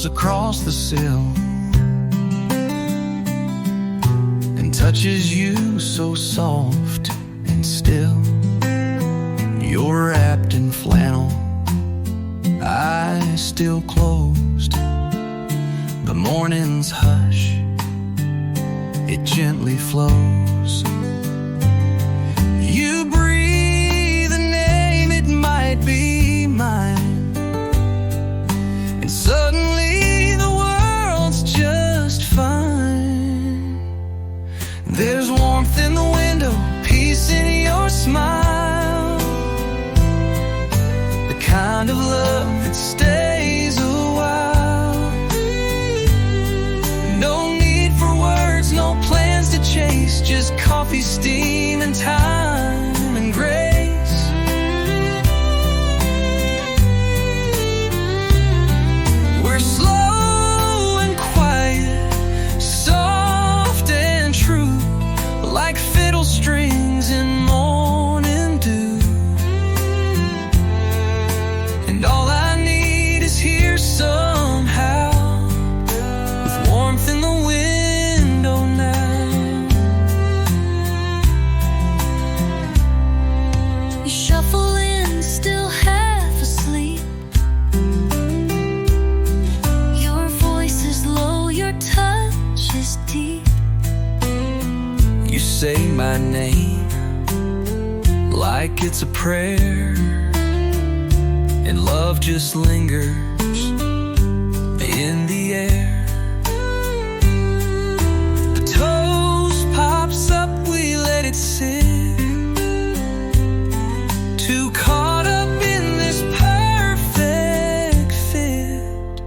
falls across the sill and touches you so soft and still. You're wrapped in flannel, eyes still closed. The morning's hush, it gently flows. You breathe a name, it might be mine, and suddenly the world's just fine. There's warmth in the window, peace in your smile, the kind of love that stays a while. No need for words, no plans to chase, just coffee, steam, and time and grace. We're slow and quiet, soft and true, like fiddle strings in morning dew. And all I need is here somehow, with warmth in the window now. You shuffle in, still half asleep. Your voice is low, your touch is deep. You say my name like it's a prayer, and love just lingers in the air. The toast pops up, we let it sit, too caught up in this perfect fit.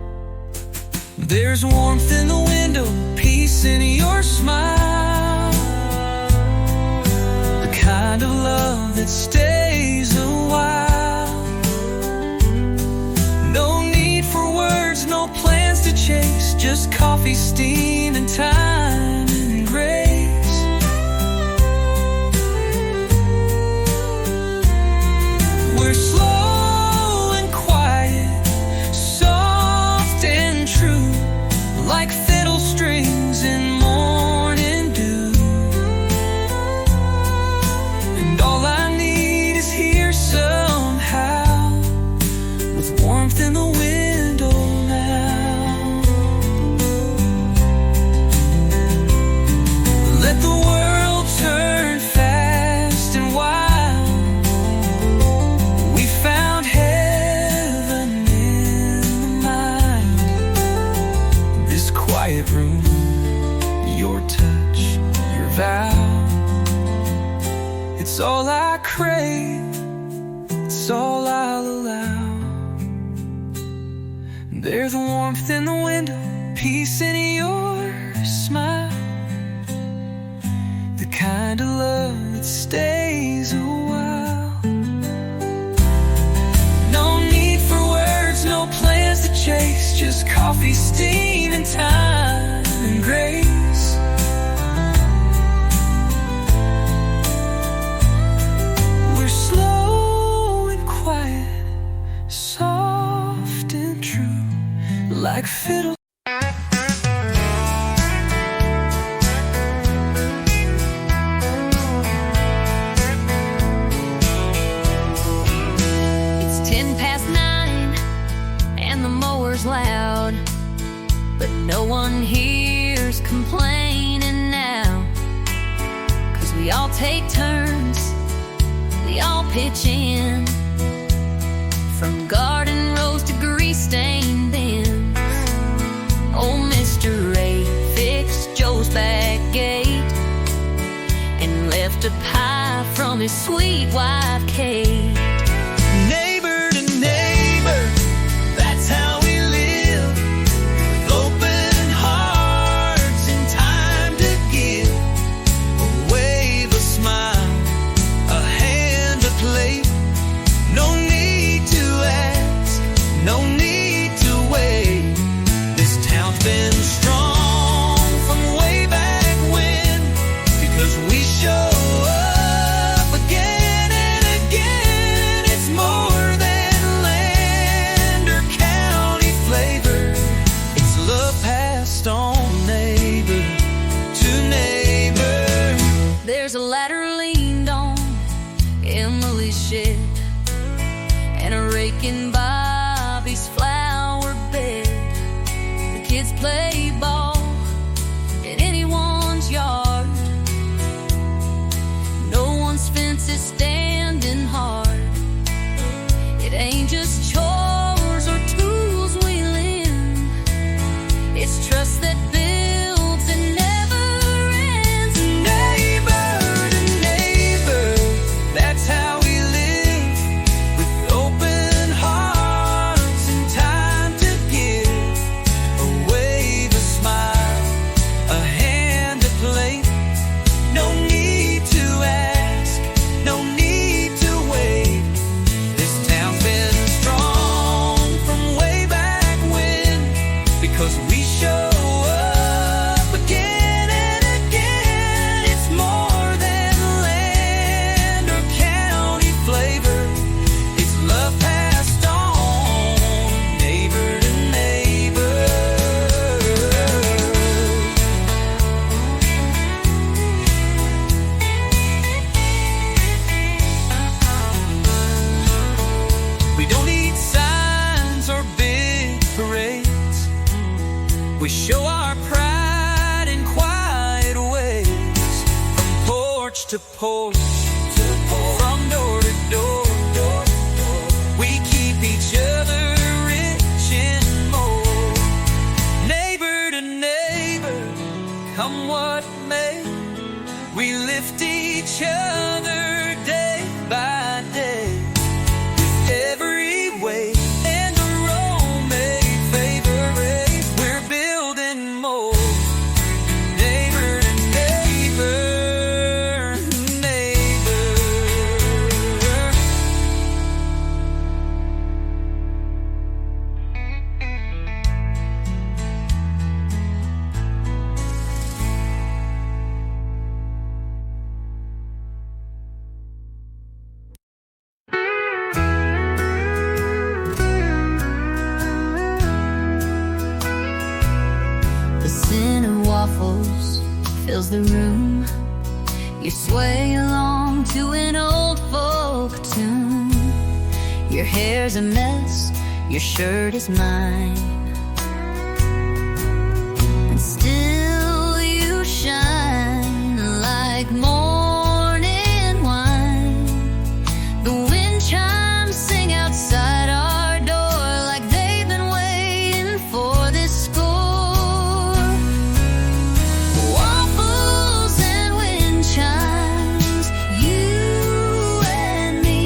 There's warmth in the window, peace in your smile, the kind of love that stays a while. No need for words, no plans to chase, just coffee, steam, and time and grace. We're slow and quiet, soft and true, like fiddle strings in morning dew. And all I need is here somehow, with warmth in the window now. Let the world turn fast and wild. We found heaven in the mind. This quiet room, your touch, your vow, it's all I crave, it's all I'll allow. There's warmth in the window, peace in your smile, the kind of love that stays a while. No need for words, no plans to chase, just coffee, steam, and time and grace. We're slow and quiet, soft and true, like fiddle. It's 9:10 and the mower's loud, but no one here's complaining now. 'Cause we all take turns, we all pitch in, from garden rows to grease-stained bins. Old Mr. Ray fixed Joe's back gate and left a pie from his sweet wife Kate. Neighbor to neighbor, that's how we live, with open hearts and time to give. A wave, a smile, a hand, a plate. No need to ask, no need to wait. This town's been strong from way back when, because we show up again and again. 'cause we show up again and again. It's more than land or county flavor. It's love passed on, neighbor to neighbor. We don't need signs or big parades. We show our pride in quiet ways, from porch to porch, from door to door. We keep each other rich and more. Neighbor to neighbor, come what may, we lift each other day by day. Every way and the road may favor it, we're building more. Neighbor to neighbor, neighbor. The scent of waffles fills the room. You sway along to an old folk tune. Your hair's a mess, your shirt is mine, and still you shine like morning wine. The wind chimes sing outside our door like they've been waiting for this score. Waffles and wind chimes, you and me.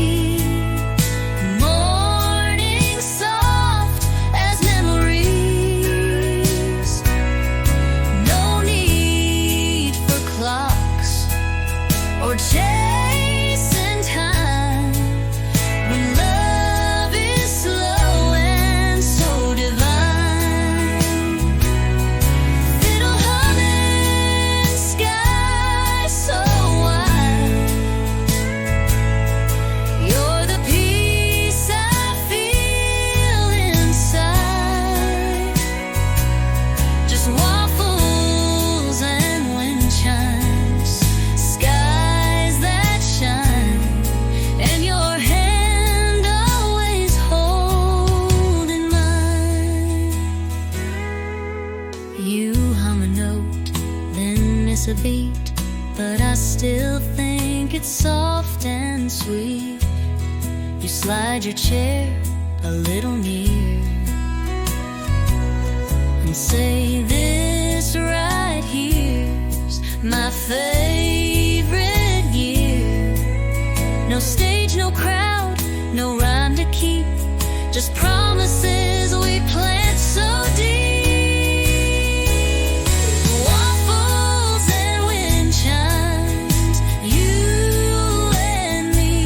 Morning soft as memories. No need for clocks or chasing time. When love is slow and so divine. Fiddle humming, sky so wide. You're the peace I feel inside. Just waffles and wind chimes, skies that shine, and your hand always holding mine. You hum a note, then miss a beat, but I still think it's soft and sweet. You slide your chair a little near and say, this right here's my favorite year. No stage, no crowd, no rhyme to keep, just promises we plant so deep. Waffles and wind chimes, you and me.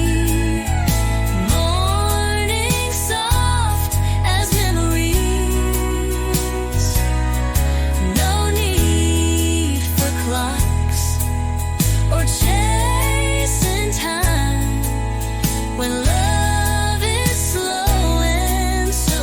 Morning soft as memories. No need for clocks or chasing time. When love is slow and so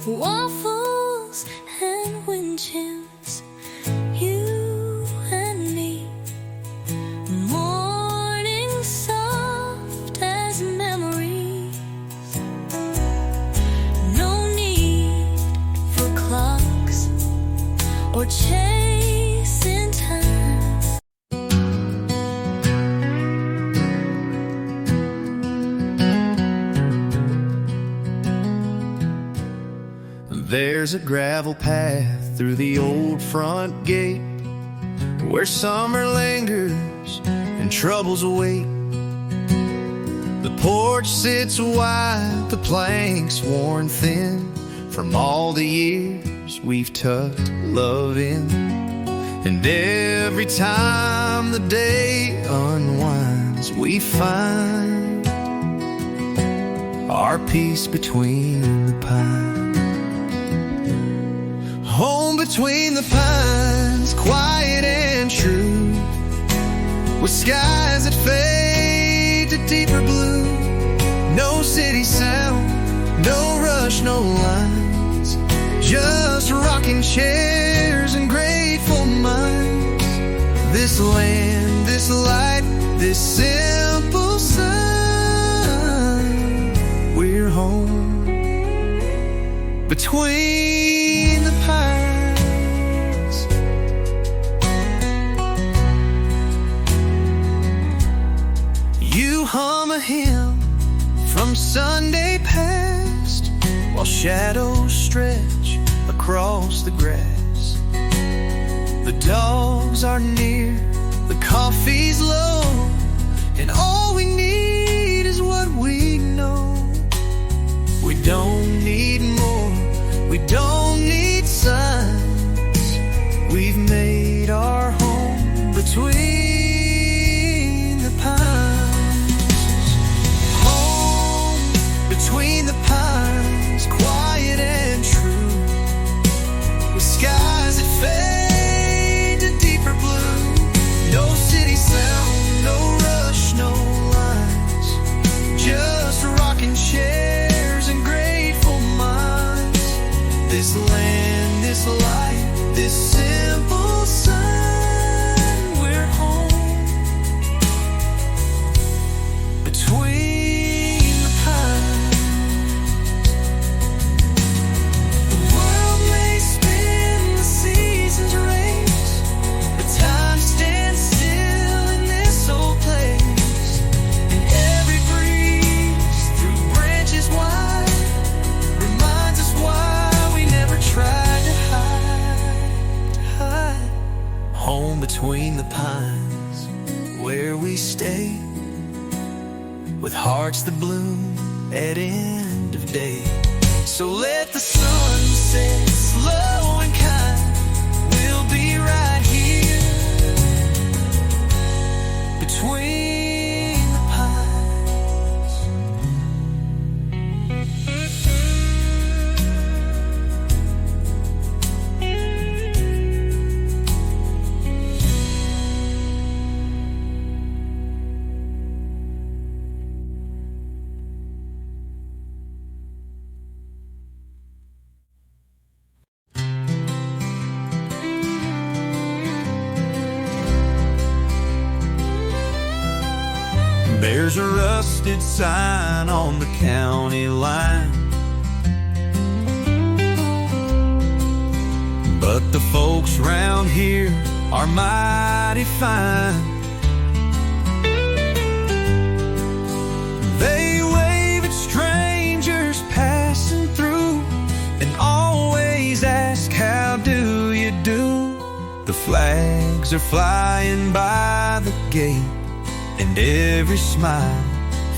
waffles and wind chimes, you and me. Morning soft as memories. No need for clocks or chasing time. There's a gravel path through the old front gate where summer lingers and troubles await. The porch sits wide, the planks worn thin from all the years we've tucked love in. And every time the day unwinds, we find our peace between the pines. Home between the pines, quiet and true, with skies that fade to deeper blue. No city sound, no rush, no lines, just rocking chairs and grateful minds. This land, this light, this simple sign, we're home between the pines. You hum a hymn from Sunday past while shadows stretch across the grass. The dogs are near, the coffee's low, and all we need is what we know. We don't need more, we don't need signs. We've made our home between the pines. Home between the pines, quiet and true, with skies that fade to deeper blue. No city sound, no rush, no lines, just rocking chairs and grateful minds. This land, this life, this simple sign, we're home between the pines. The world may spin, the seasons race, but time stands still in this old place. And every breeze through branches wide reminds us why we never tried to hide. Home between the pines, where we stay, with hearts that bloom at end of day. So let the sun set slow and kind, we'll be right here between the pines. There's a rusted sign on the county line, but the folks round here are mighty fine. They wave at strangers passing through and always ask, how do you do? The flags are flying by the gate, and every smile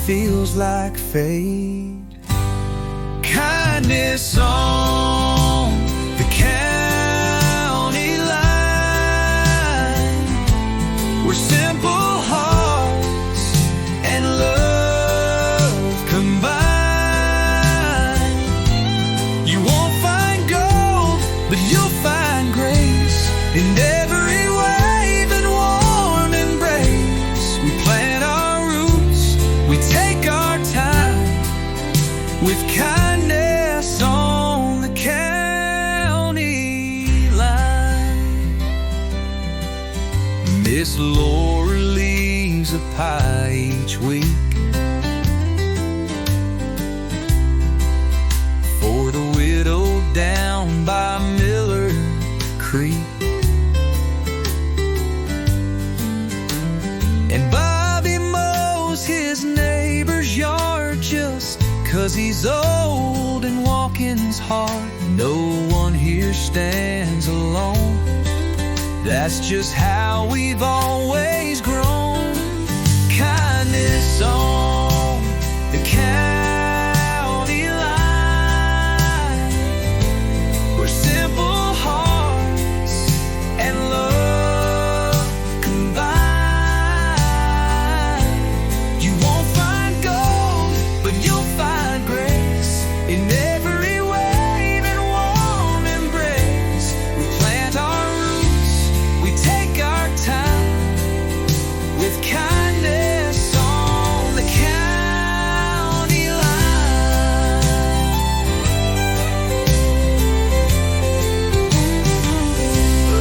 feels like fate. Kindness on the county line, where simple hearts and love combine. You won't find gold, but you'll find grace in every wave and warm embrace. We plant our roots, we take our time, with kindness on the this Lord leaves a pie each week for the widow down by Miller Creek. And Bobby mows his neighbor's yard just 'cause he's old and walking's hard. No one here stands alone. That's just how we've always grown. Kindness on the county line, where simple hearts and love combine. You won't find gold, but you'll find grace in every wave and warm embrace. We plant our roots, we take our time with kindness on the county line.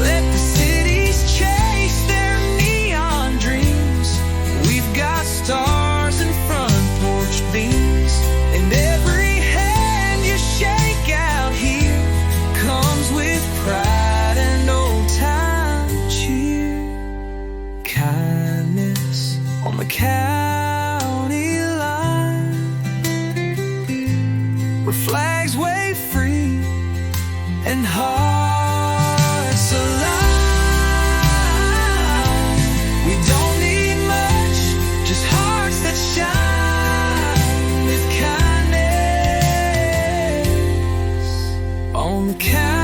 Let the cities chase their neon dreams. We've got stars and front porch beams, and every hand you shake out here comes with pride and old-time cheer. Kindness on the county line, where flags wave free and hearts align. We don't need much, just hearts that shine with kindness on the county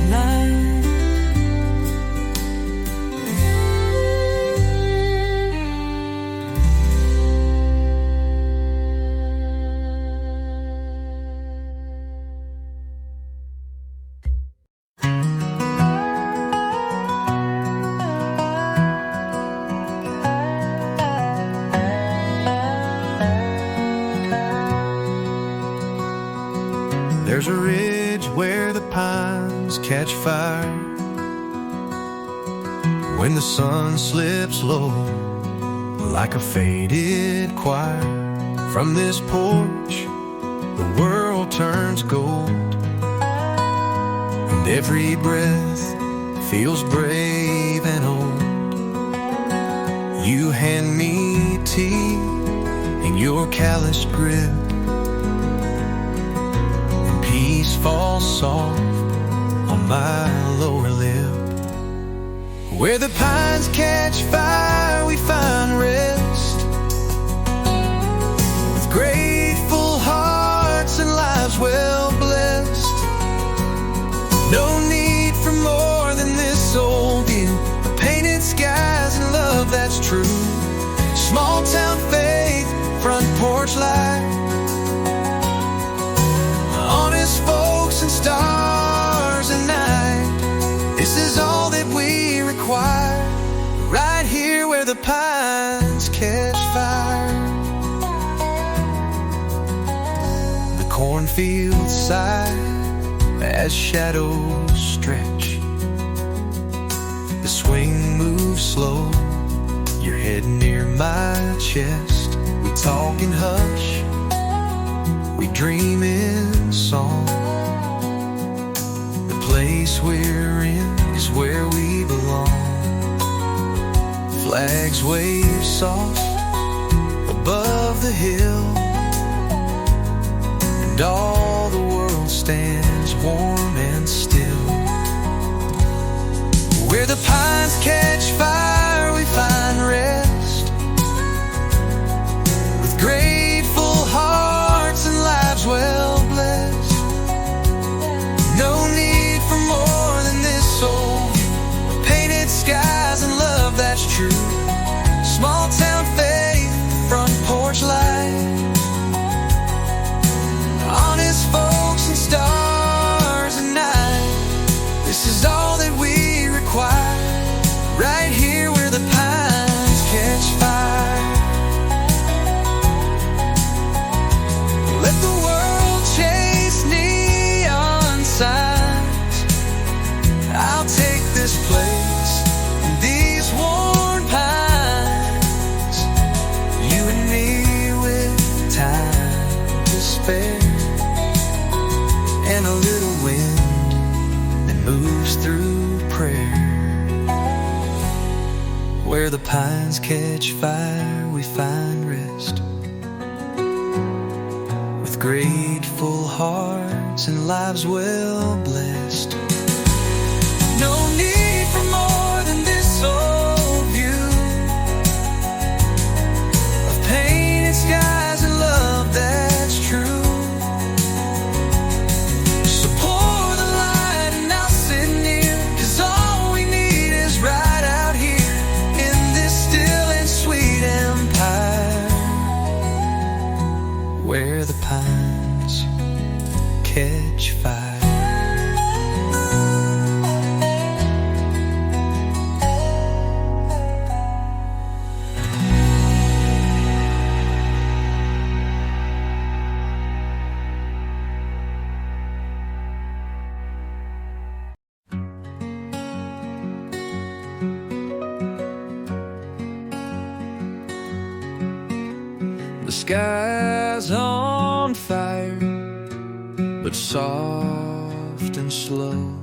line. There's a ridge where the pines catch fire when the sun slips low like a faded choir. From this porch, the world turns gold, and every breath feels brave and old. You hand me tea in your calloused grip, peace falls soft on my lower lip. Where the pines catch fire, we find rest, with grateful hearts and lives well blessed. No need for more than this old view of painted skies and love that's true. Small town faith, front porch life, honest folks and stars at night. This is all that we require, right here where the pines catch fire. The cornfields sigh as shadows stretch. The swing moves slow, your head near my chest. We talk in hush, we dream in song. The place we're in is where we belong. Flags wave soft above the hill, and all the world stands warm and still. Where the pines catch fire, we find rest, with grateful hearts and lives well blessed. No need for more than this soul, painted skies and love that's true. Small town faith, front porch life, honest folks and stars the pines catch fire, we find rest, with grateful hearts and lives well blessed. No need for more than this old view of painted skies and love that's true. So pour the light and I'll sit near, 'cause all we need is right out here in this still and sweet empire, where the pines catch fire. The sky's on fire, but soft and slow,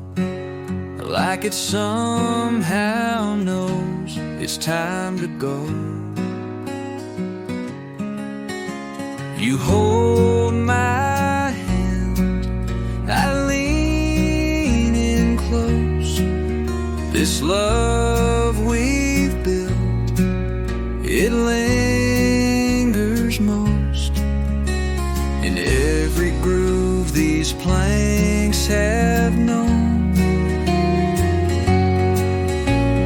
like it somehow knows it's time to go. You hold my hand, I lean in close. This love we've built, it lingers most in every groove these planks have known,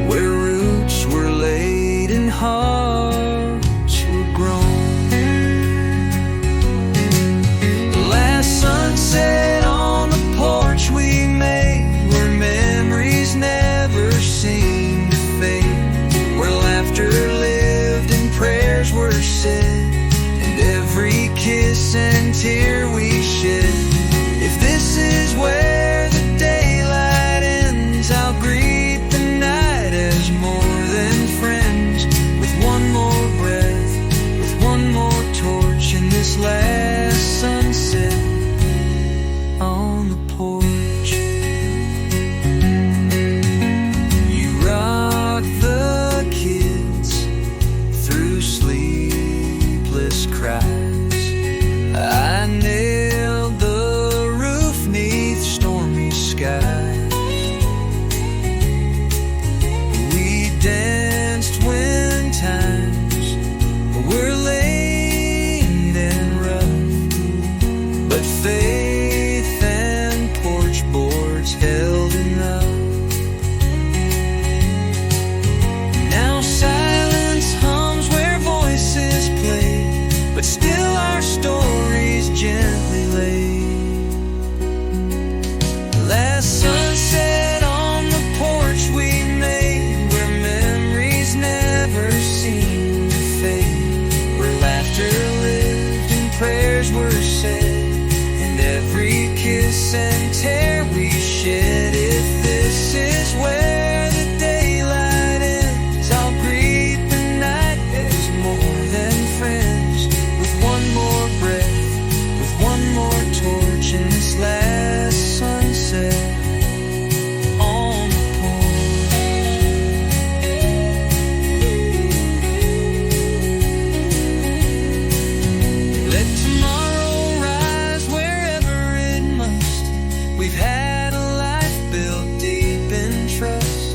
where roots were laid and hearts were grown. The last sunset on the porch we made, where memories never seem to fade, where laughter lived and prayers were said, and every kiss and tear we shed. If this is where the daylight ends, I'll greet the night as more than friends, with one more breath, with one more torch in this last sunset on the porch. You rock the kids through sleepless cries. I nailed the roof 'neath stormy skies. We danced when times were late and rough, but faith and porch boards held enough. Now silence hums where voices play, but still our stories gently lay. Last sunset on the porch we made, where memories never seem to fade, where laughter lived and prayers were said, and every kiss and tear we shed. If this is where the daylight ends, I'll greet the night as more than friends, with one more breath, with one more torch in this last sunset on the porch. Let tomorrow rise wherever it must. We've had a life built deep in trust,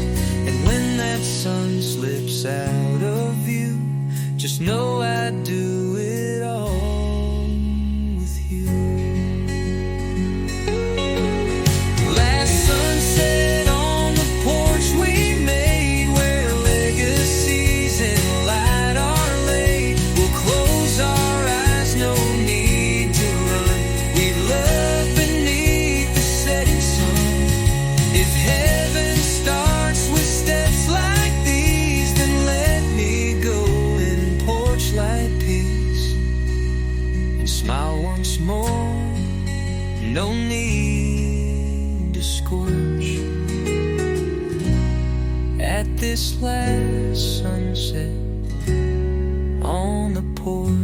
and when that sun slips out of view, just know I'd do it all with you. Last sunset on the porch we made, where legacies in light are laid. We'll close our eyes, no need to run. We love beneath the setting sun. If heaven starts with steps like these, then let me go in porch light peace and smile once more. No need to scorch at this last sunset on the porch.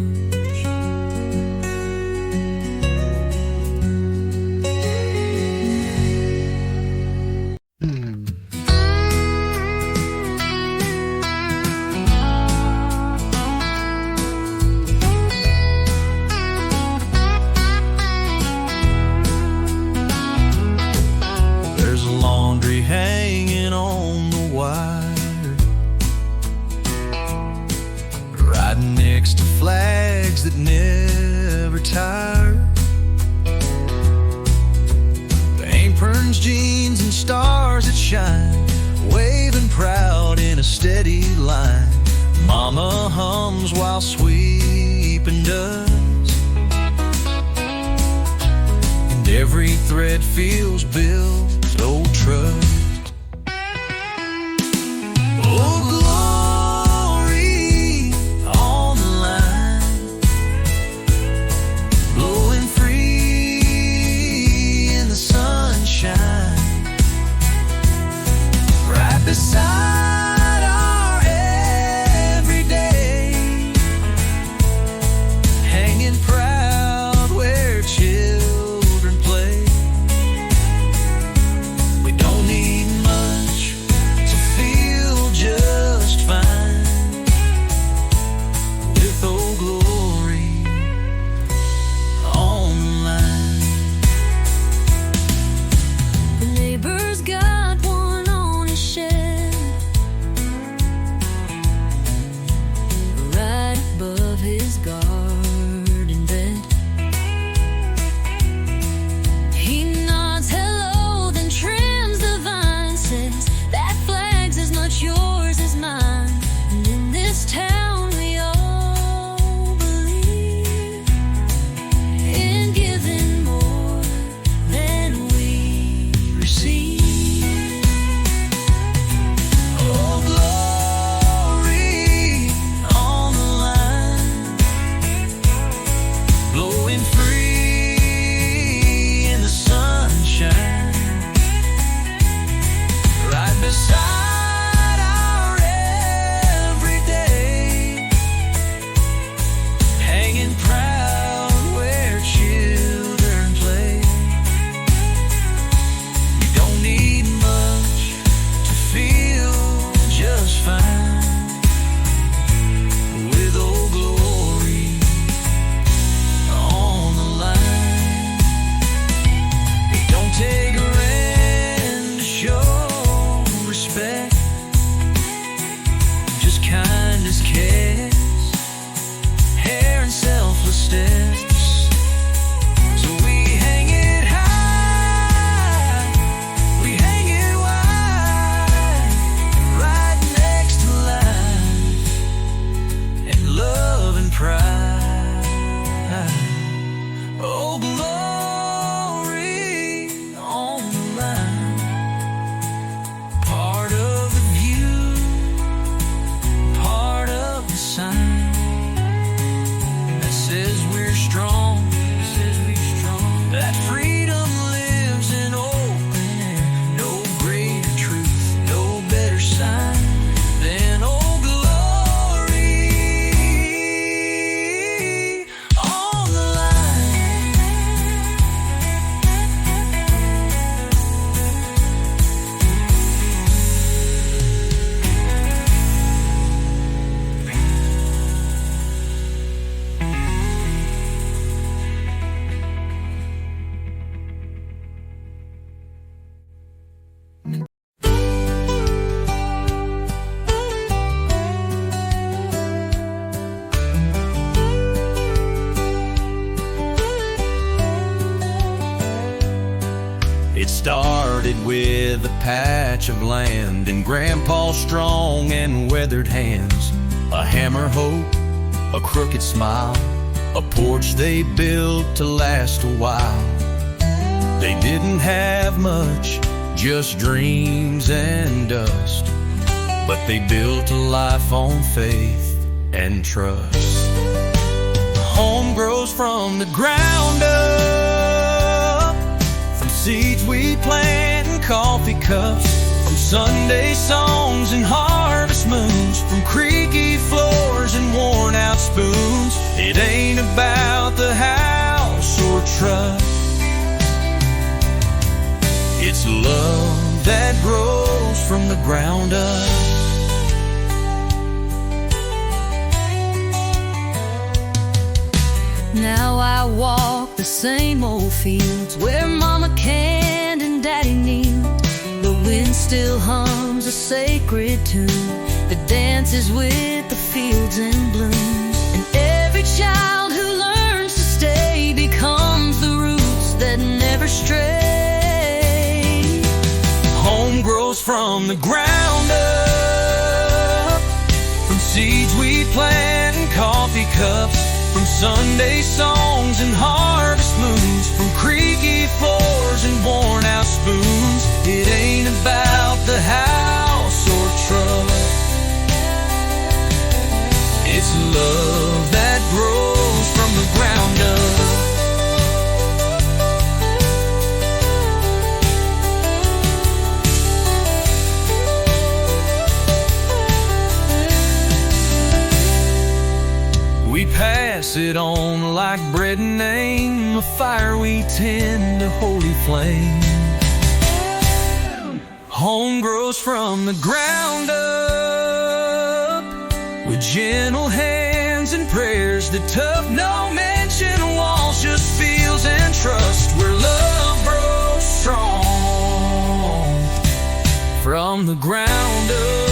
shine, waving proud in a steady line. Mama hums while sweeping dust, and every thread feels built old trust. Oh, glory on the line, blowing free in the sunshine, right beside our everyday, hanging proud where children play. We don't need much to feel just fine, with Old Glory on the line. The neighbor's got one on his shed, right above his garden bed. He nods hello, then trims the vine, says that flag's as much yours as mine. And in this town we all believe in giving more than we receive. Oh, glory on the line, blowing free in the sunshine, right beside our everyday, hanging proud where children play. You don't need much to feel just fine, with Old Glory on the line. It don't take a rent to show respect, just kindness, cares, hair and selfless steps. So we hang it high, we hang it wide, right next to life and love and pride. Oh, glory on the line, part of the view, part of the sign that says we're strong, that freedom lives in open air. No greater truth, no better sign than Old Glory on the line. It started with a patch of land and Grandpa's strong and weathered hands, a hammer hope, a crooked smile, a porch they built to last a while. They didn't have much, just dreams and dust, but they built a life on faith and trust. Home grows from the ground up, from seeds we plant in coffee cups, from Sunday songs and harvest moons, from creaky floors and worn out spoons. It ain't about the house or trust, it's love that grows from the ground up. Now I walk the same old fields where Mama canned and Daddy kneeled. The wind still hums a sacred tune that dances with the fields in bloom. And every child who learns to stay becomes the roots that never stray. Home grows from the ground up. From seeds we plant in coffee cups, from Sunday songs and harvest moons, from creaky floors and worn out spoons. It ain't about the house or truck, it's love that grows from the ground up. We pass it on like bread and name, a fire we tend to holy flame. Home grows from the ground up, with gentle hands and prayers that tough. No mention walls, just feels and trust, where love grows strong from the ground up.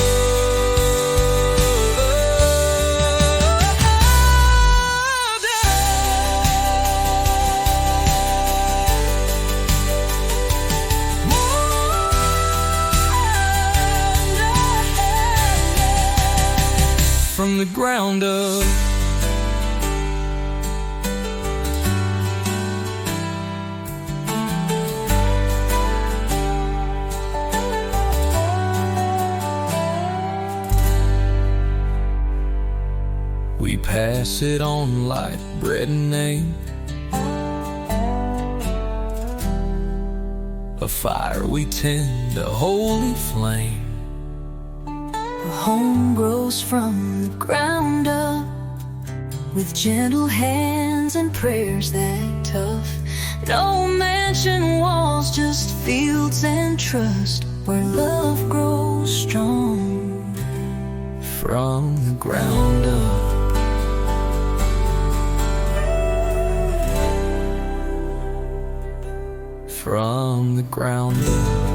From the ground up. We pass it on like bread and name, a fire we tend to holy flame. Home grows from the ground up, with gentle hands and prayers that tough. No mansion walls, just fields and trust, where love grows strong from the ground up. From the ground up.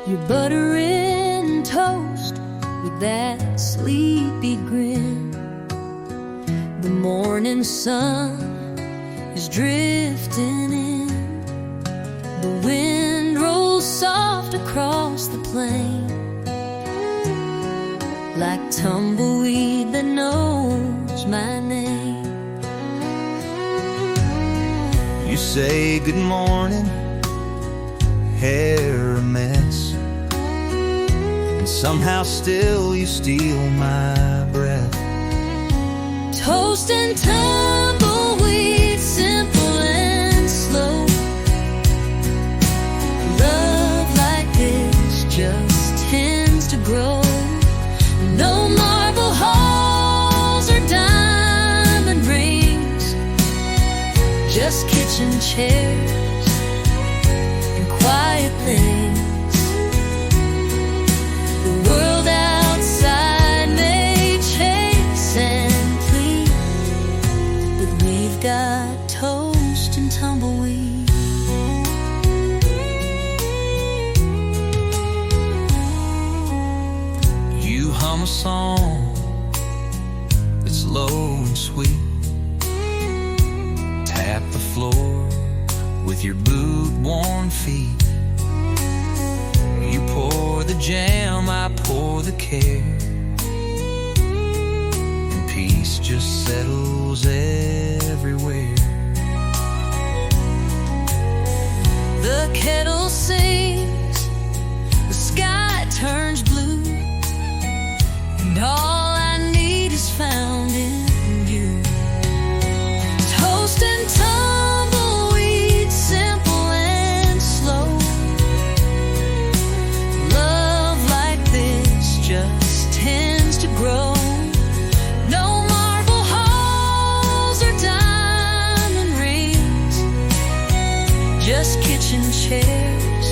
You're buttering toast with that sleepy grin. The morning sun is drifting in. The wind rolls soft across the plain, like tumbleweed that knows my name. You say good morning, hair a mess, and somehow still you steal my breath. Toast and tumbleweed, simple and slow. Love like this just tends to grow. No marble halls or diamond rings, just kitchen chairs and quiet things. The world outside may chase and plead, but we've got toast and tumbleweed. You hum a song that's low and sweet, tap the floor with your boot-worn feet. You pour the jam, I pour the care, and peace just settles everywhere. The kettle sings, the sky turns blue, and all I need is found in you. Toast and tumbleweed, simple and slow. Love like this just tends to grow. No marble halls or diamond rings, just kitchen chairs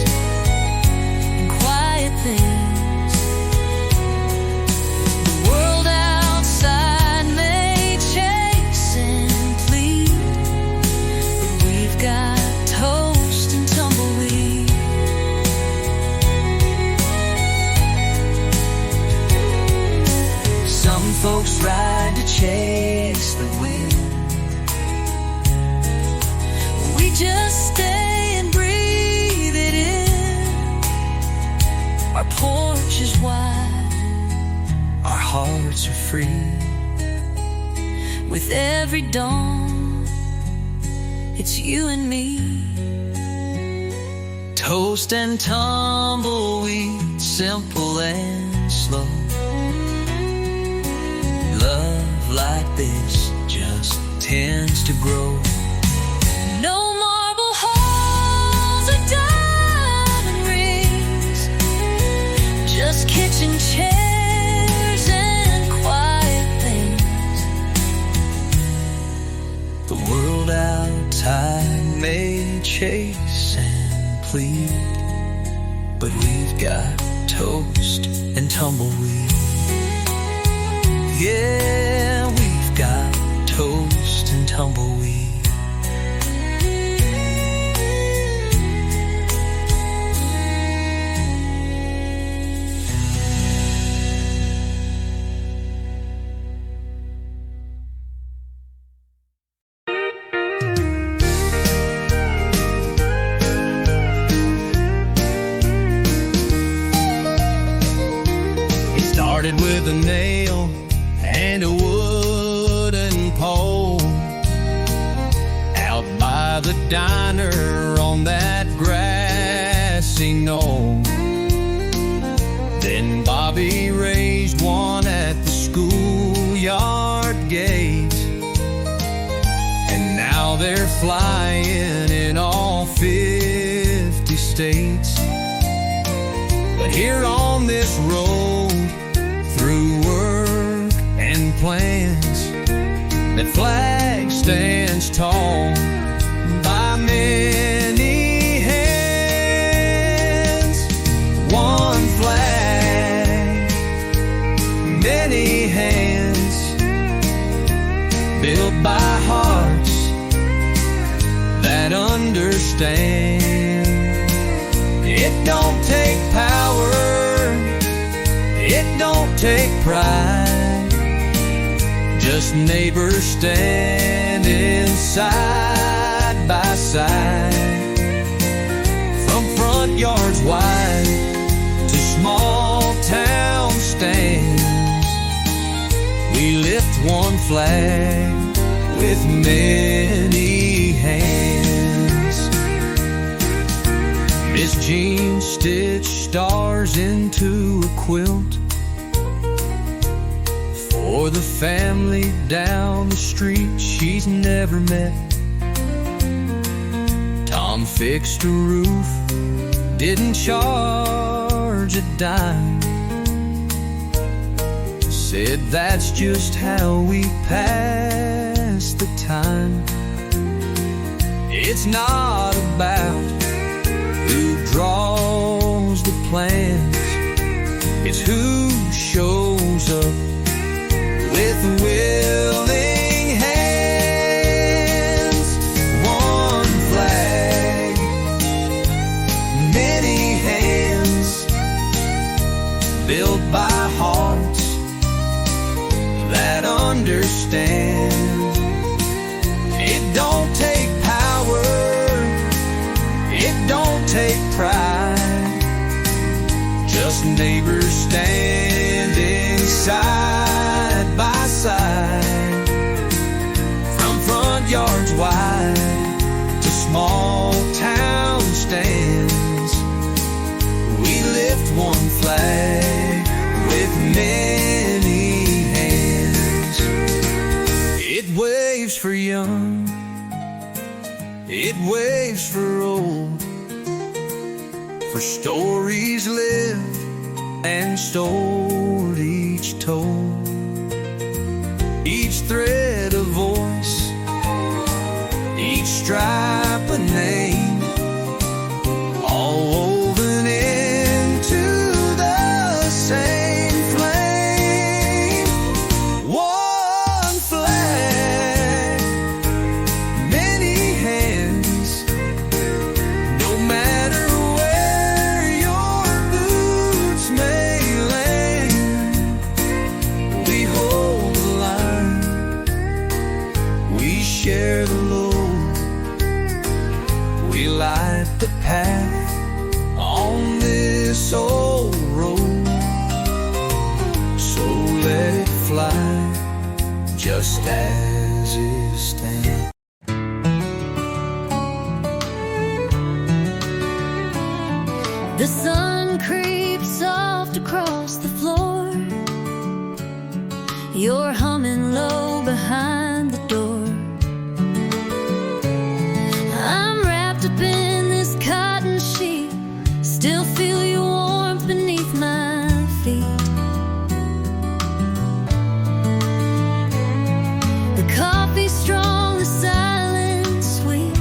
folks ride to chase the wind. We just stay and breathe it in. Our porch is wide, Our hearts are free. with every dawn, it's you and me. Toast and tumbleweed, simple and slow. Love like this just tends to grow. No marble halls or diamond rings, just kitchen chairs and quiet things. The world outside may chase and plead, but we've got toast and tumbleweed. Yeah, we've got toast and tumbleweed. Started with a nail and a wooden pole out by the diner on that grassy knoll. Then Bobby raised one at the schoolyard gate, and now they're flying in all 50 states. But here on this road, through work and plans, that flag stands tall by many hands. One flag, many hands, built by hearts that understand. It don't take power, it don't take pride, just neighbors standing side by side. From front yards wide to small town stands, we lift one flag with many hands. Miss Jean stitched stars into a quilt for the family down the street she's never met. Tom fixed a roof, didn't charge a dime, said that's just how we pass the time. It's not about who draws the plans, it's who shows up with willing hands. One flag, many hands, built by hearts that understand. It don't take power, it don't take pride, just neighbors standing side by side. From front yards wide to small town stands, we lift one flag with many hands. It waves for young, it waves for old, for stories lived and stored, each told, each thread a voice, each stripe a name, all woven into the same flame. One flag, many hands, no matter where your boots may land. just as it stands. The sun creeps soft across the floor. You're humming low behind the door. I'm wrapped up in this cotton sheet, still feel your warmth beneath my feet. The coffee's strong, the silence sweet.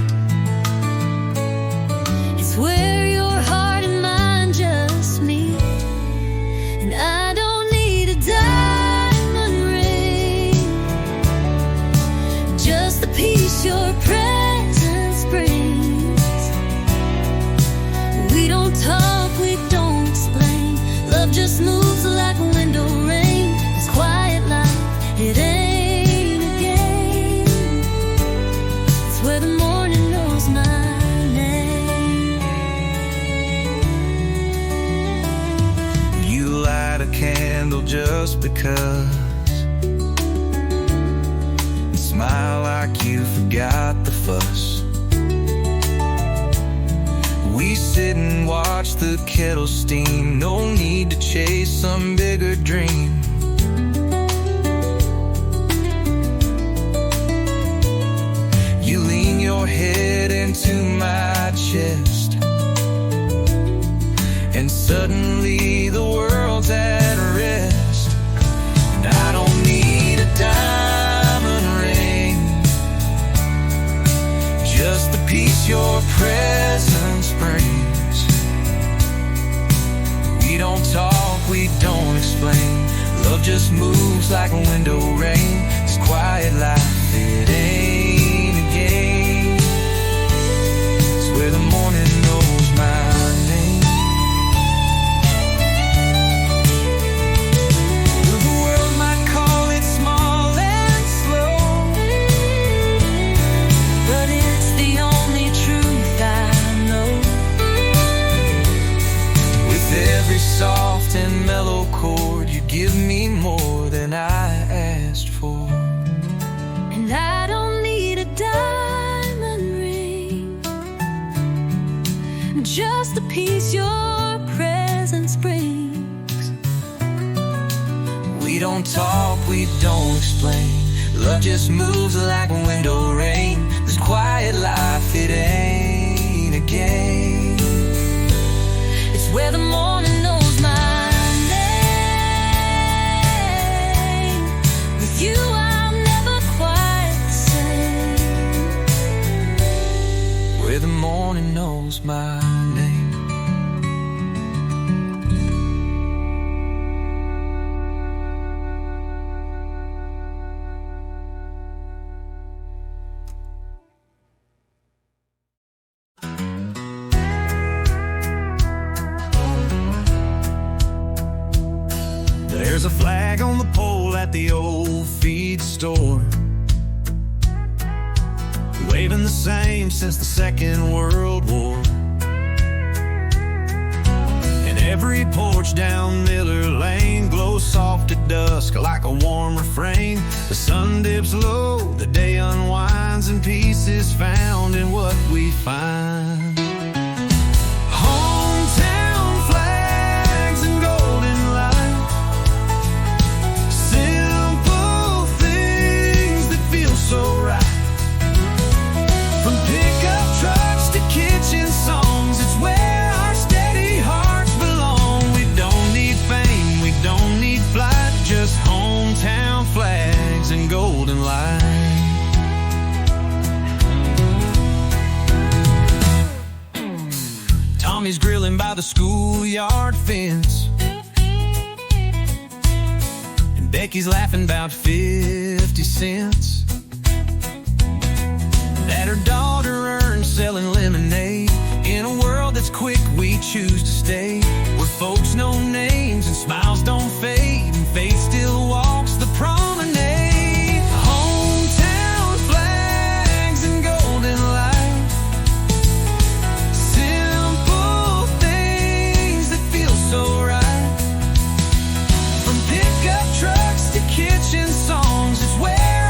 It's where your heart and mind just meet. And I don't need a diamond ring, just the peace your presence brings. We don't talk, we don't explain. Love just moves like a window rain. It's quiet life, it ain't a game. It's where the morning knows my name. You light a candle just because, and smile like you forgot the fuss. We sit and watch the kettle steam, no need to chase some bigger dream. You lean your head into my chest, and suddenly the world's at rest. And I don't need a diamond ring, just the peace your presence brings. We don't talk, we don't explain. Love just moves like a window rain. This quiet life, it ain't a game. It's where the morning knows my name. The world might call it small and slow, But it's the only truth I know. with every soft and mellow chord. You give me more than I asked for. And I don't need a diamond ring, just the peace your presence brings. We don't talk, we don't explain. Love just moves like a window rain. This quiet life, it ain't a game. It's where the morning knows my name. With you I'm never quite the same. Where the morning knows my name. There's a flag on the pole at the old feed store, waving the same since the Second World War. And every porch down Miller Lane glows soft at dusk like a warm refrain. The sun dips low, the day unwinds, and peace is found in what we find. Hometown flags and golden light, simple things that feel so right. From pickup trucks to kitchen songs, it's where our steady hearts belong. We don't need fame, we don't need flight, just hometown flags and golden light. Tommy's grilling by the schoolyard fence, and Becky's laughing about 50 cents that her daughter earned selling lemonade. In a world that's quick, we choose to stay where folks know names and smiles don't fade, and faith still walks the promenade. Hometown flags and golden light, simple things that feel so right. From pickup trucks to kitchen songs, it's where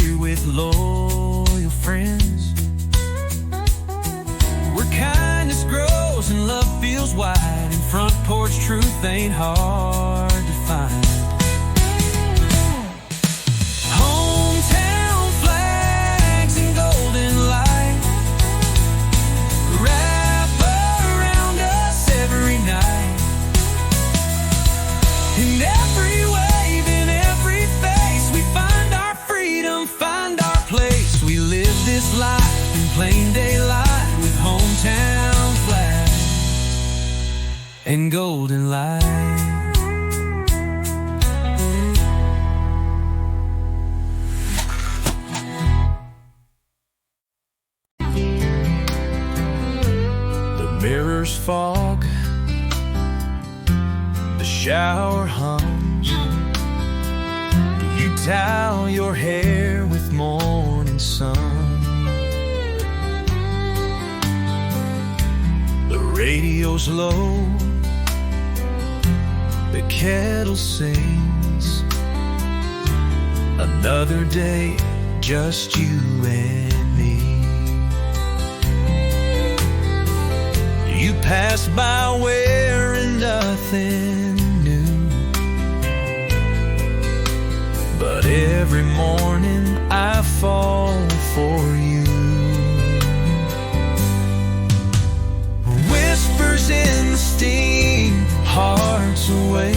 here with loyal friends, where kindness grows and love feels wide, and front porch truth ain't hard to find. Hometown flags and golden light wrap around us every night. In every wave, in every face, we find our freedom, find our place. We live this life in plain daylight with hometown flags and golden light. The mirrors fog, the shower hums. You towel your hair with morning sun. The radio's low, the kettle sings. Another day, just you and me. You pass by wearing nothing new, but every morning I fall for you. Whispers in the steam, hearts awake.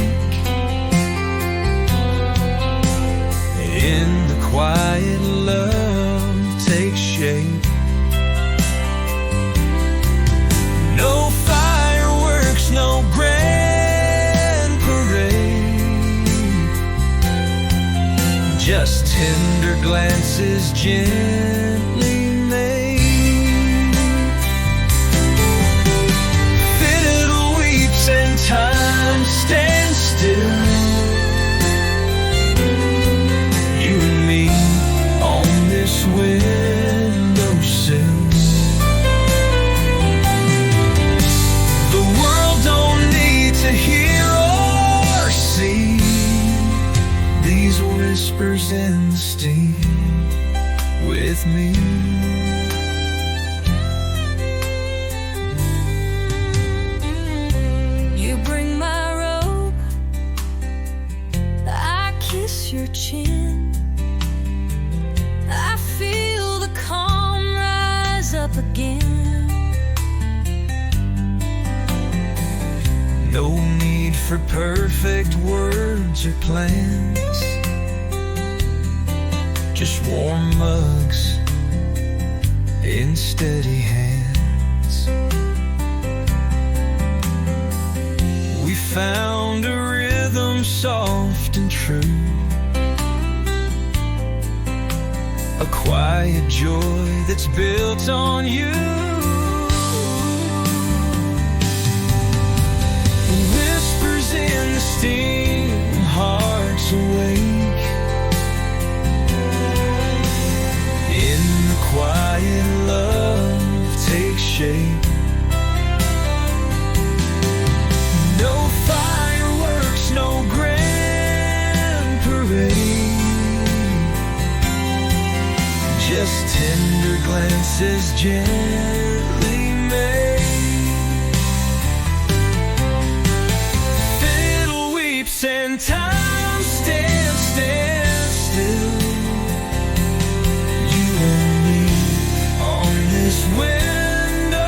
In the quiet, love takes shape. No fireworks, no grand parade, just tender glances gently made. Fiddle weeps and time stands still. You and me on this windowsill. To hear or see these whispers in the steam with me. You bring my robe, I kiss your chin. I feel the calm rise up again. No need for perfect words or plans, just warm mugs in steady hands. We found a rhythm soft and true, a quiet joy that's built on you. In the steam, hearts awake. In the quiet, love takes shape. No fireworks, no grand parade, just tender glances gently made. And time stands still. You and me on this windowsill.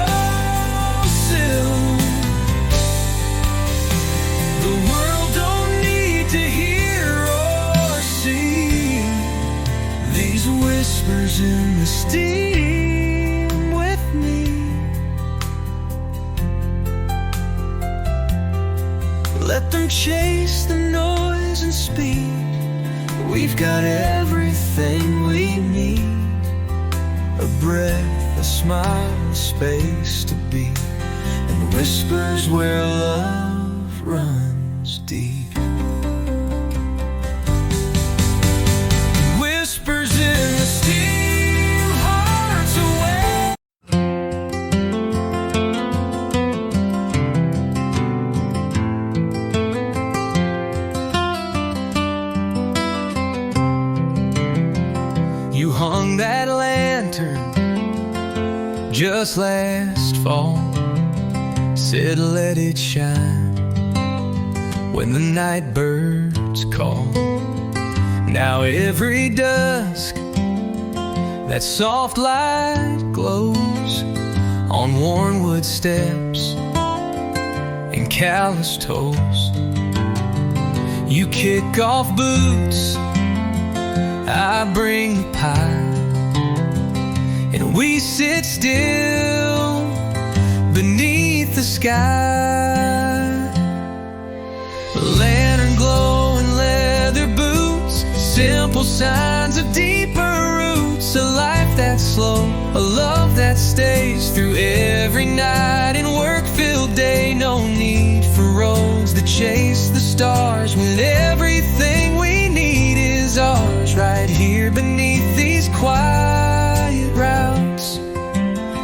The world don't need to hear or see these whispers in the steam with me. Let them chase the noise and speed. We've got everything we need. A breath, a smile, a space to be, and whispers where love runs deep. Whispers in the steam, hearts away. You hung that lantern just last fall, said let it shine when the night birds call. Now every dusk that soft light glows on worn wood steps and calloused toes. You kick off boots, I bring the pie, and we sit still beneath the sky. Lantern glow and leather boots, simple signs of deeper roots. A life that's slow, a love that stays through every night and work-filled day. No need for roads that chase the stars when everything we need is ours, right here beneath these quiet routes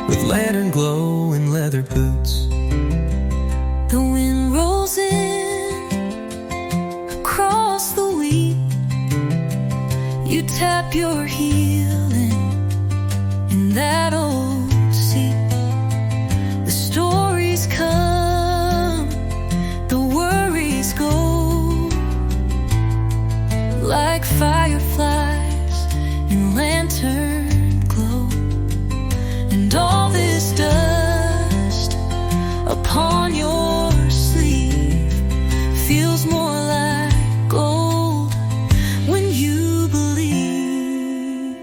with lantern glow and leather boots. The wind rolls in across the wheat. You tap your heel in that old seat. The stories come, the worries go, like fireflies in lantern glow. And all this dust upon your sleeve feels more like gold when you believe.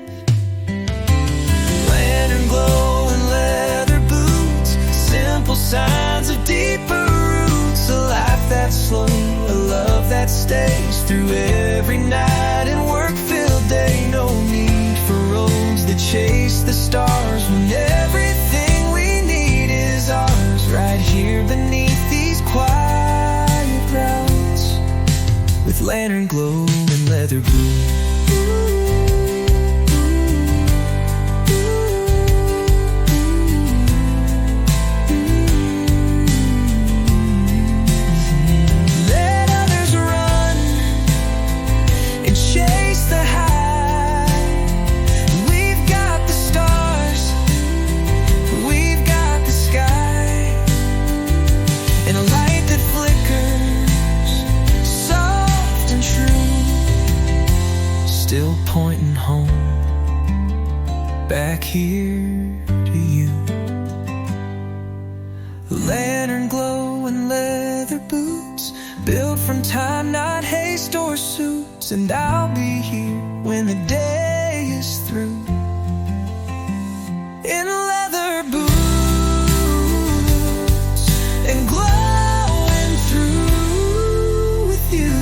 Lantern glow and leather boots, simple signs of deeper roots. A life that's slow, a love that stays through every night and work-filled day. No need for roads that chase the stars when everything we need is ours, right here beneath these quiet routes with lantern glow and leather boots. Let others run and chase the high. We've got the stars, we've got the sky, and a light that flickers, soft and true, still pointing home, back here to you. Lantern glow and leather boots, built from time, not haste or suits. And I'll be here when the day is through, in leather boots and glowing through with you.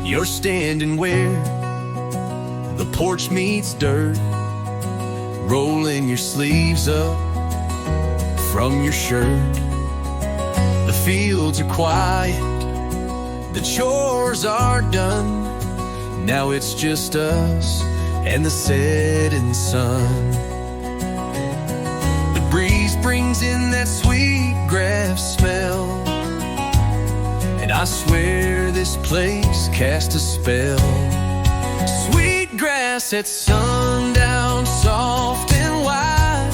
You're standing where the porch meets dirt, rolling your sleeves up from your shirt. The fields are quiet, the chores are done. Now it's just us and the setting sun. The breeze brings in that sweet grass smell, and I swear this place casts a spell. Sweet grass at sundown, soft and white,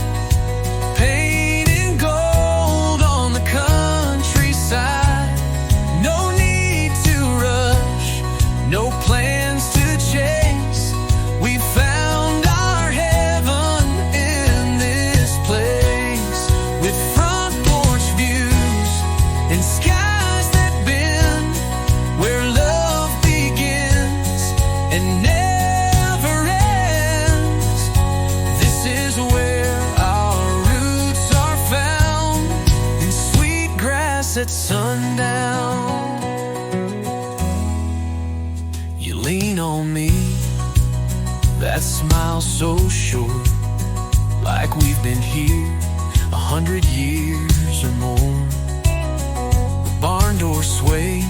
painted gold on the countryside. No need to rush, no plans to chase. We found our heaven in this place, with front porch views and skies that bend, where love begins and never ends. This is where our roots are found, in sweet grass at sundown. You lean on on me, that smile so short, like we've been here 100 years or more. The barn door sways,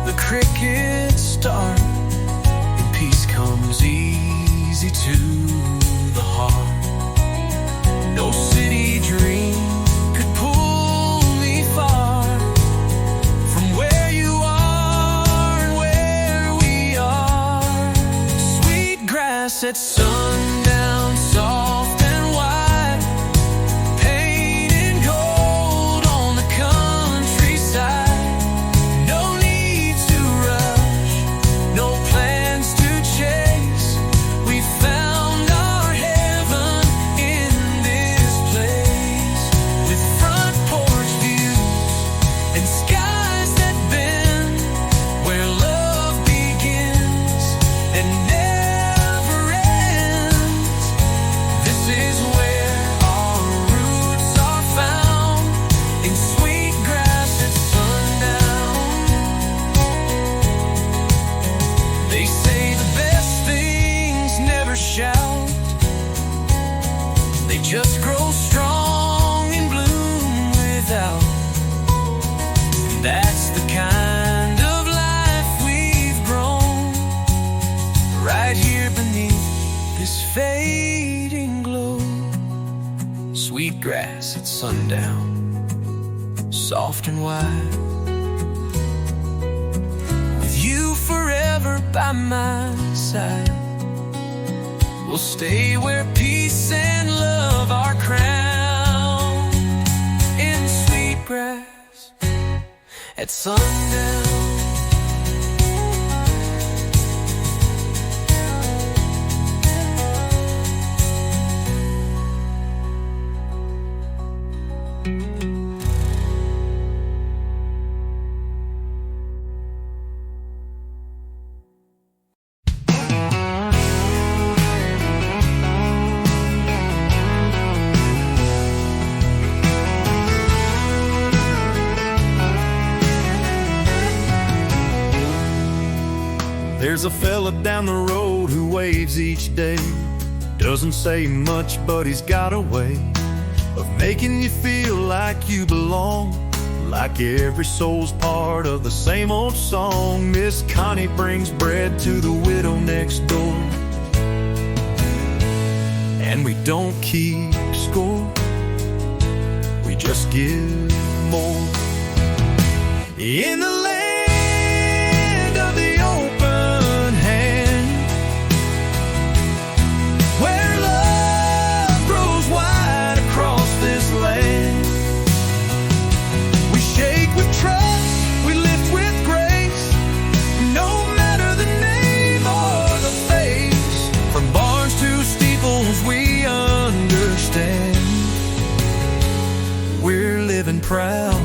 the crickets start, and peace comes easy to the heart. No city dream could pull me far from where you are and where we are. Sweet grass at sundown, soft and white, painted gold on the countryside. No need to rush, no plans to chase. We found our heaven in this place, with front porch views and skies that bend, where love begins and never ends. This is where our roots are found, in sweet grass at sundown. They say the best things never shout, they just grow strong and bloom without. And that's the kind of life we've grown, right here beneath this fading glow. Sweet grass at sundown, soft and wide, with you forever by my side. We'll stay where peace and love are crowned, in sweet grass at sundown. There's a fella down the road who waves each day. Doesn't say much, but he's got a way of making you feel like you belong, like every soul's part of the same old song. Miss Connie brings bread to the widow next door, and we don't keep score, we just give more. In the land of the open hand, where love grows wide across this land, we shake with trust, we lift with grace, no matter the name or the face. From barns to steeples we understand, we're living proud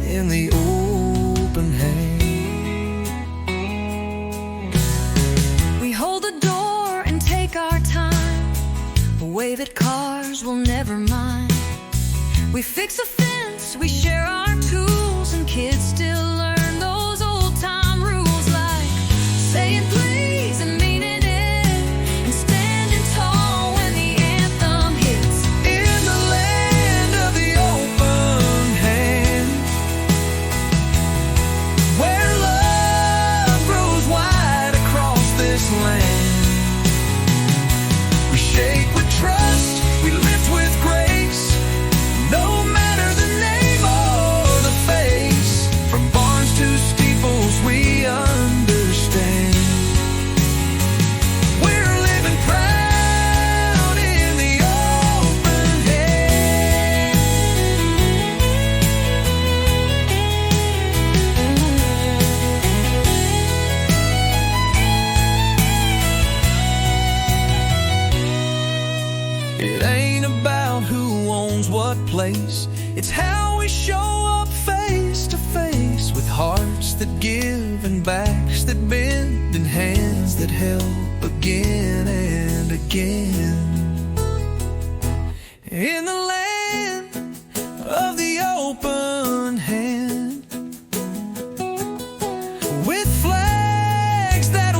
in the open hand. We hold the door and take our time, wave at cars we'll never mind. We fix a fence, we share our tools, and kids still learn those old-time rules, like saying please and meaning it, and standing tall when the anthem hits. In the land of the open hand, where love grows wide across this land, we shake with trust, we lift with grace, no matter the name or the face. From barns to steeples we understand, we're living proud in the open hand. It ain't about who owns what place, it's how we show up face to face, with hearts that give and backs that bend, and hands that help again and again. In the land of the open hand, with flags that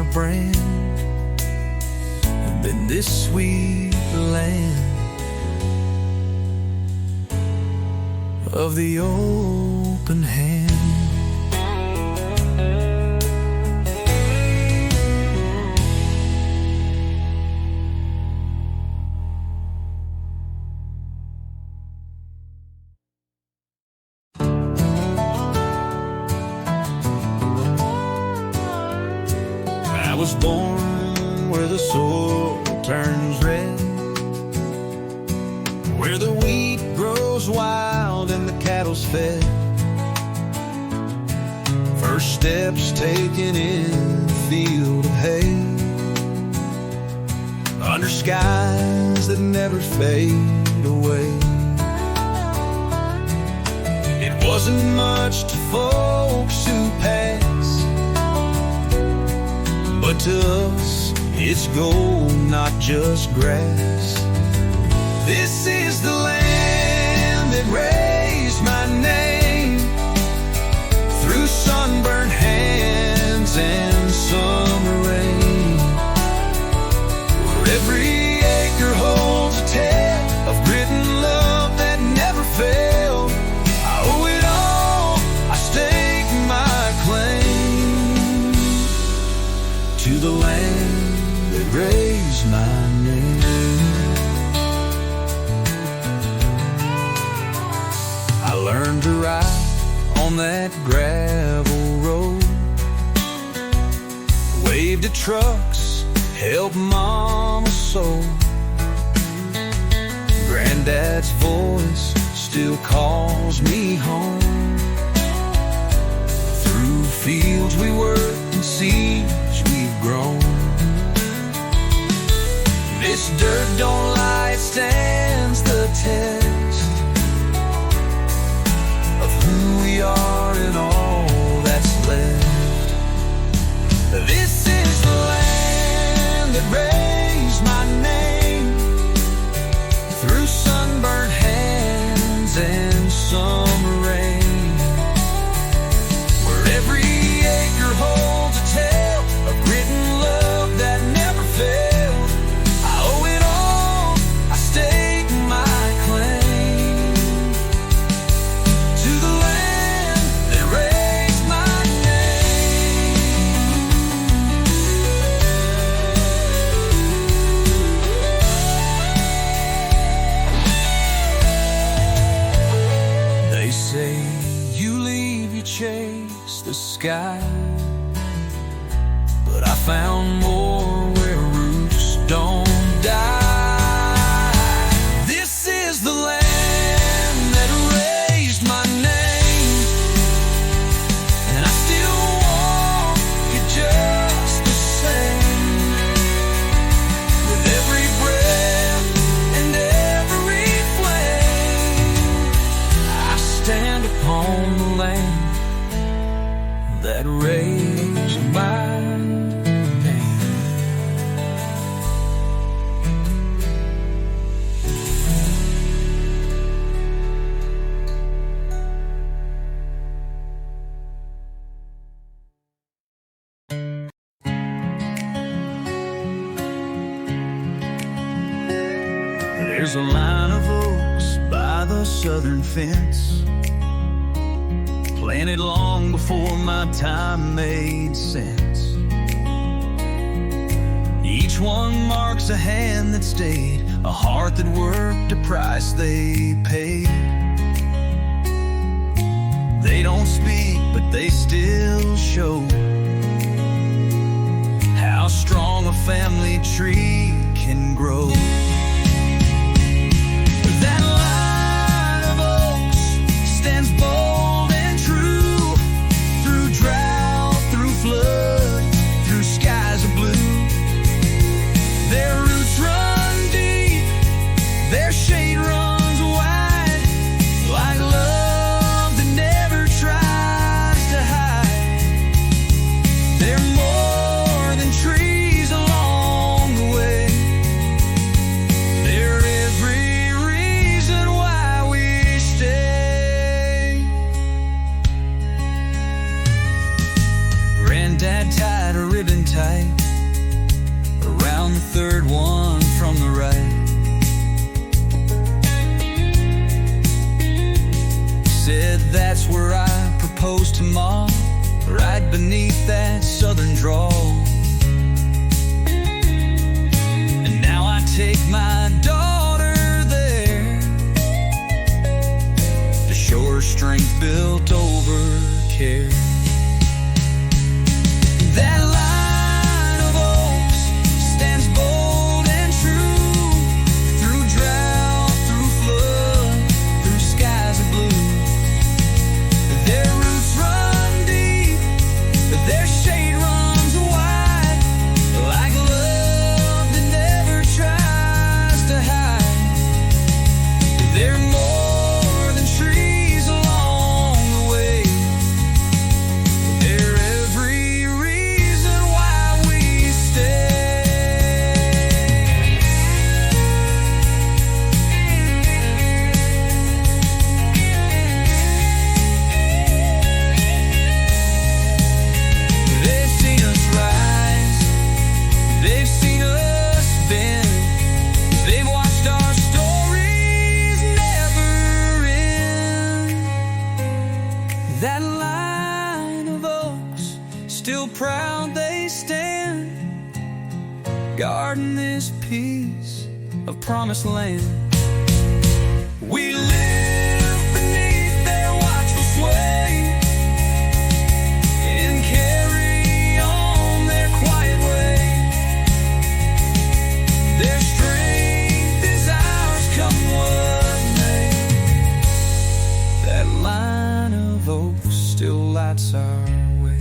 finer brand than this sweet land of the open hand. I was born where the soil turns red, where the wheat grows wild and the cattle's fed. First steps taken in the field of hay, under skies that never fade away. It wasn't much to folks who passed, but to us, it's gold, not just grass. This is the land that raised my name, through sunburned hands and summer rain, where every acre holds a tale of grit and love that never failed. I owe it all, I stake my claim to the land that raised my name. I learned to ride on that gravel road, waved at trucks, helped mama sew. Granddad's voice still calls me home, through fields we worked and seeds we've grown. This dirt don't lie, it stands the test of who we are and all that's left. This is the land that raised my name, through sunburned hands and summer rain, where every acre holds a tale of grit and love that never failed. I owe it all, I stake my claim to the land that raised my name. They say you leave, you chase the sky, but I found more where roots don't die. This is the land that raised my name, and I still walk it just the same. With every breath and every flame, I stand upon the land that raised my name. There's a line of oaks by the southern fence, planted long before my time made sense. Each one marks a hand that stayed, a heart that worked, a price they paid. They don't speak, but they still show how strong a family tree can grow. That line of oaks stands bold and true, through drought, through flood, through skies of blue. Their roots run deep, their shade runs wide, like love that never tries to hide. They're more than trees along the way, guarding this piece of promised land. We live beneath their watchful sway and carry on their quiet way. Their strength is ours, come what may. That line of oaks still lights our way.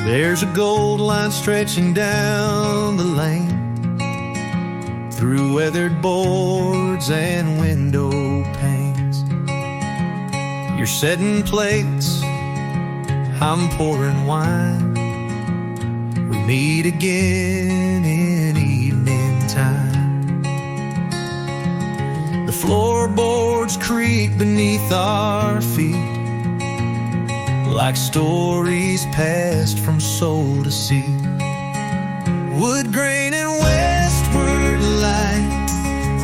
There's a gold line stretching down the lane, through weathered boards and window panes. You're setting plates, I'm pouring wine. We meet again in evening time. The floorboards creak beneath our feet, like stories passed from soul to sea. Wood grain and westward light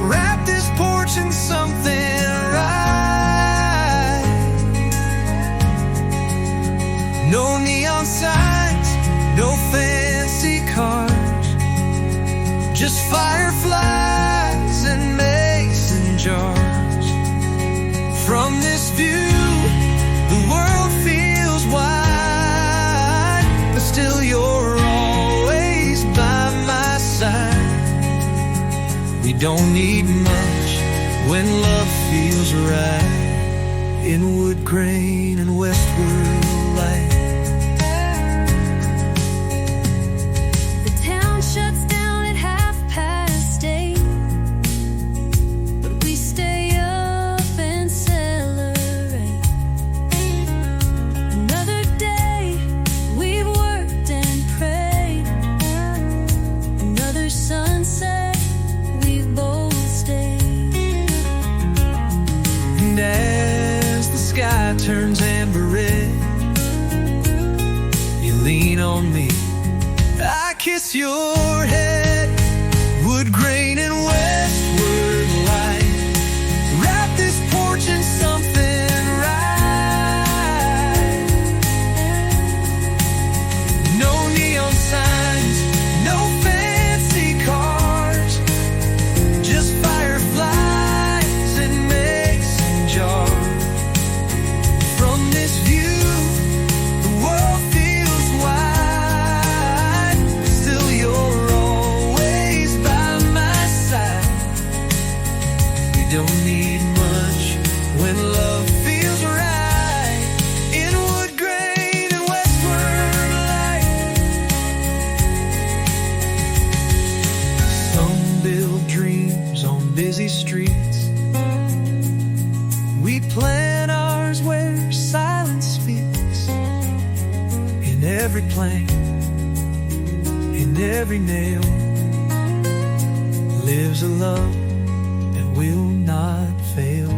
wrap this porch in something right. No neon signs, no fancy cars, just fireflies and mason jars. From this view, the world feels wide, but still you're always by my side. We don't need much when love feels right, in wood grain and westward light. The town shuts down at 8:30, but we stay up and celebrate. Another day we've worked and prayed, another sunset we've both stayed. And as the sky turns amber red, you lean on me, I kiss your head. Wood grain and westward light wrap this porch in something right. No neon signs, no fancy cars, just fireflies and mason jars. From this view, the world feels wide, but still you're always by my side. We don't need much when love feels right, in wood grain and westward light. Some build dreams on busy streets, we plan ours where silence speaks. In every plank, in every nail, lives a love that will not fail.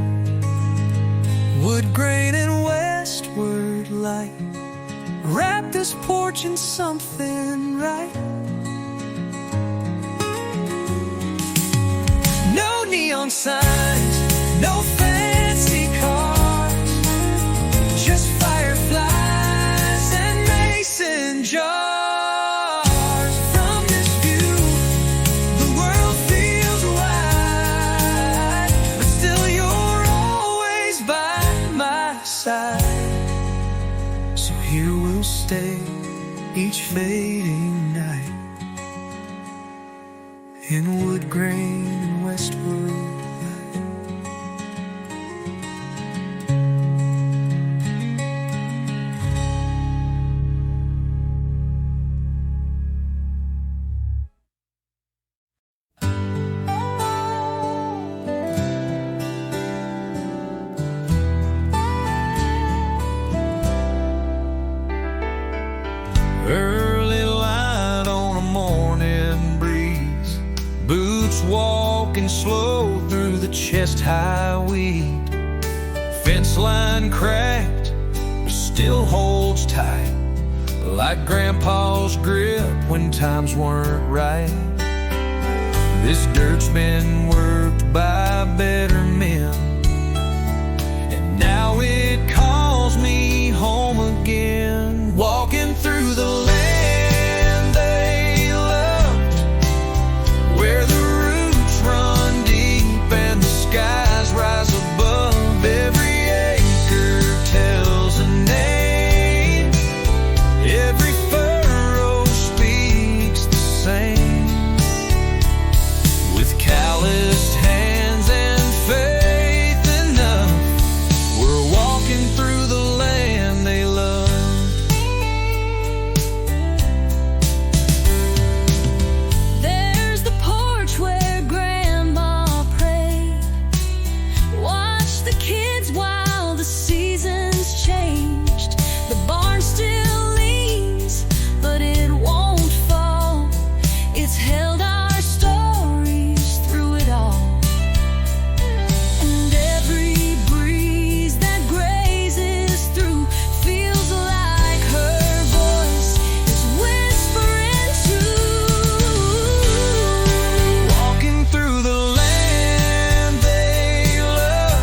Wood grain and westward light wrap this porch in something right. No neon signs, no fancy cars, just fireflies and mason jars. From this view, the world feels wide, but still you're always by my side. So here we'll stay each fading night, in wood grain and westward light. Early light on a morning breeze, boots walking slow through the chest-high weed. Fence line cracked, but still holds tight, like Grandpa's grip when times weren't right. This dirt's been worked by better men, and now it calls me home again. Walking through the land they love, where the roots run deep and the skies rise above. Every acre tells a name, every furrow speaks the same. With calloused hands and faith enough, we're walking through the land they love. There's the porch where Grandma prayed. Watch the kids while the seasons changed. The barn still leans, but it won't fall. It's held our stories through it all. And every breeze that grazes through feels like her voice is whispering too. Walking through the land they love,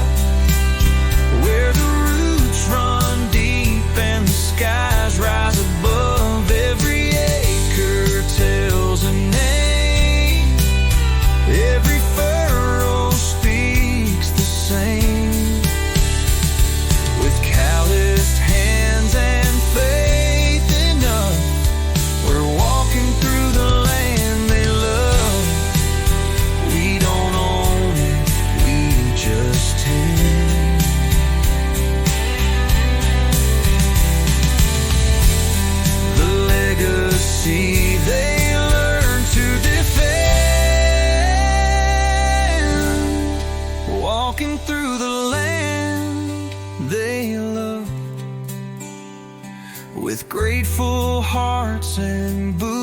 where the roots run deep and the skies rise above. Every acre tells a name, every furrow speaks the same. With calloused hands and faith enough, we're walking through the land they love. We don't own it, we just tend. The legacy they learn to defend. Walking through the land they love, with grateful hearts and boots